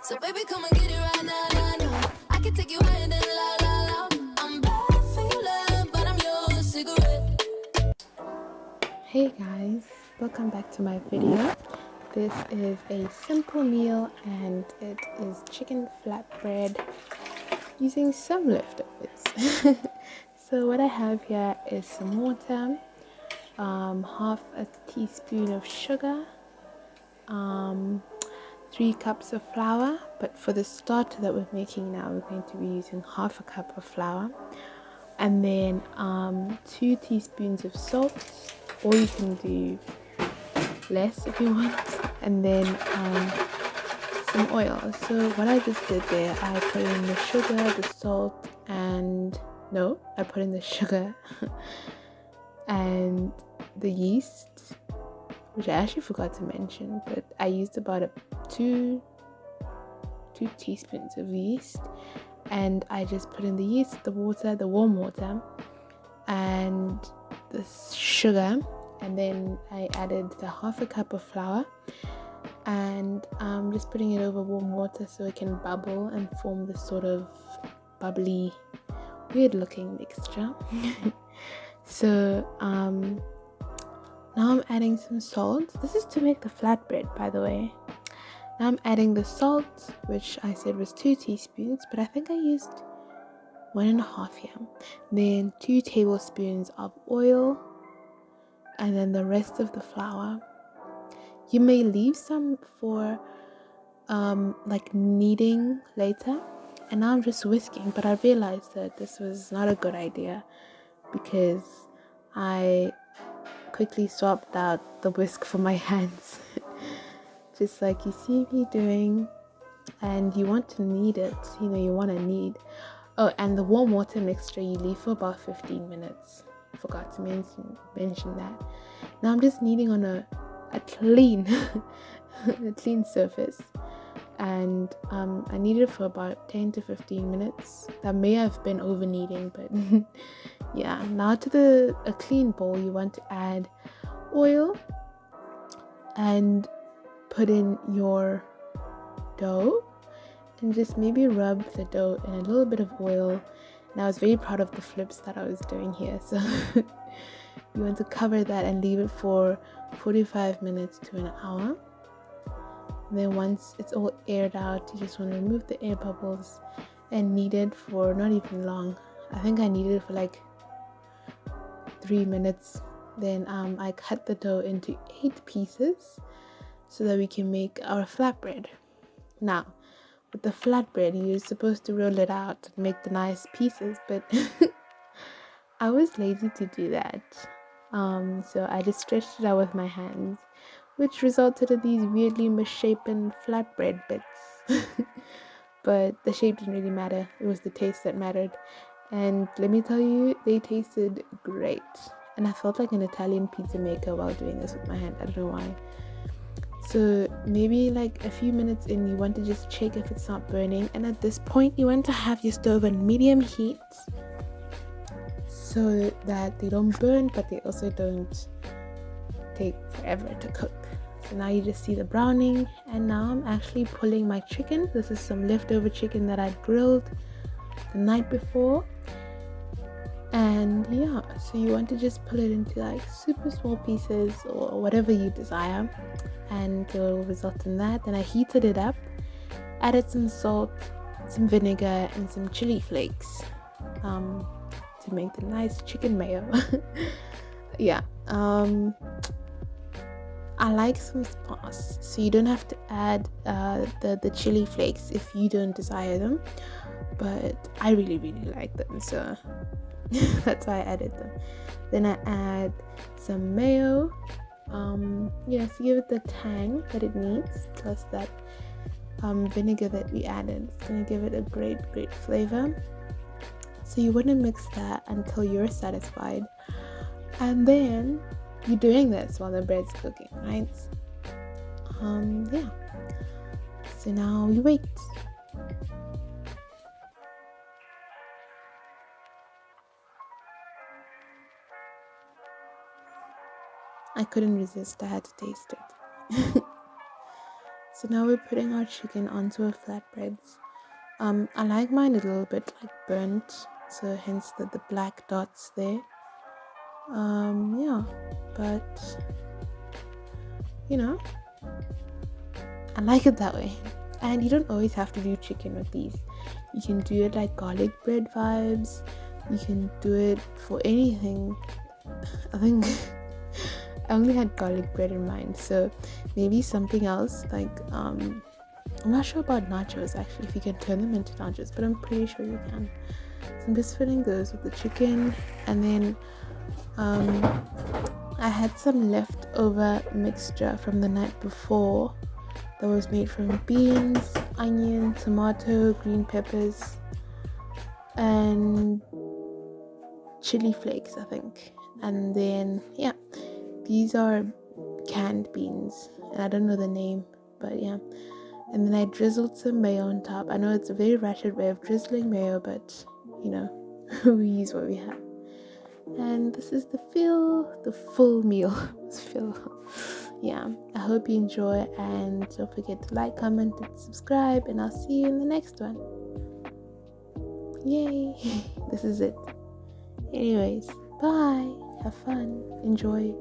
So baby, come and get it right now, now, now. I can take you higher than la la la. I'm bad for your love, but I'm your cigarette. Hey guys, welcome back to my video. This is a simple meal and it is chicken flatbread using some leftovers. So what I have here is some water, half a teaspoon of sugar, 3 cups of flour, but for the starter that we're making now, we're going to be using half a cup of flour, and then 2 teaspoons of salt, or you can do less if you want, and then some oil. So what I just did there, I put in the sugar, the salt, and no, I put in the sugar and the yeast, which I actually forgot to mention, but I used about 2 teaspoons of yeast, and I just put in the yeast, the water, the warm water, and the sugar, and then I added the half a cup of flour, and I'm just putting it over warm water so it can bubble and form this sort of bubbly, weird looking mixture. So now I'm adding some salt. This is to make the flatbread, by the way. Now I'm adding the salt, which I said was 2 teaspoons, but I think I used 1.5 here. Then 2 tablespoons of oil, and then the rest of the flour. You may leave some for like kneading later, and now I'm just whisking, but I realized that this was not a good idea because I quickly swapped out the whisk for my hands. Just like you see me doing, and you want to knead it, you want to knead. Oh, and the warm water mixture you leave for about 15 minutes. I forgot to mention that. Now I'm just kneading on a clean a clean surface, and I kneaded for about 10 to 15 minutes. That may have been over kneading, but yeah. Now to a clean bowl, you want to add oil and put in your dough, and just maybe rub the dough in a little bit of oil. And I was very proud of the flips that I was doing here, so you want to cover that and leave it for 45 minutes to an hour. And then once it's all aired out, you just want to remove the air bubbles and knead it for not even long. I think I kneaded it for like 3 minutes. Then I cut the dough into 8 pieces so that we can make our flatbread. Now, with the flatbread, you're supposed to roll it out and make the nice pieces, but I was lazy to do that. So I just stretched it out with my hands, which resulted in these weirdly misshapen flatbread bits. But the shape didn't really matter. It was the taste that mattered. And let me tell you, they tasted great. And I felt like an Italian pizza maker while doing this with my hand. I don't know why. So maybe like a few minutes in, you want to just check if it's not burning. And at this point, you want to have your stove on medium heat so that they don't burn, but they also don't take forever to cook. So now you just see the browning, and now I'm actually pulling my chicken. This is some leftover chicken that I grilled the night before. And yeah, so you want to just pull it into like super small pieces or whatever you desire, and it will result in that. Then I heated it up, added some salt, some vinegar, and some chili flakes to make the nice chicken mayo. Yeah, I like some spice, so you don't have to add the chili flakes if you don't desire them, but I really like them, so that's why I added them. Then I add some mayo, to give it the tang that it needs, plus that vinegar that we added. It's gonna give it a great flavor. So you want to mix that until you're satisfied, and then you're doing this while the bread's cooking, right? So now we wait. I couldn't resist. I had to taste it. So now we're putting our chicken onto our flatbreads. I like mine a little bit like burnt, so hence the black dots there. Yeah, but you know, I like it that way. And you don't always have to do chicken with these. You can do it like garlic bread vibes. You can do it for anything. I think I only had garlic bread in mind, so maybe something else like I'm not sure about nachos actually, if you can turn them into nachos, but I'm pretty sure you can. So I'm just filling those with the chicken, and then I had some leftover mixture from the night before that was made from beans, onion, tomato, green peppers, and chili flakes, I think. And then yeah, these are canned beans, and I don't know the name, but yeah. And then I drizzled some mayo on top. I know it's a very ratchet way of drizzling mayo, but you know, we use what we have. And this is the full meal. Fill. Yeah, I hope you enjoy, and don't forget to like, comment, and subscribe, and I'll see you in the next one. Yay! This is it. Anyways, bye. Have fun. Enjoy.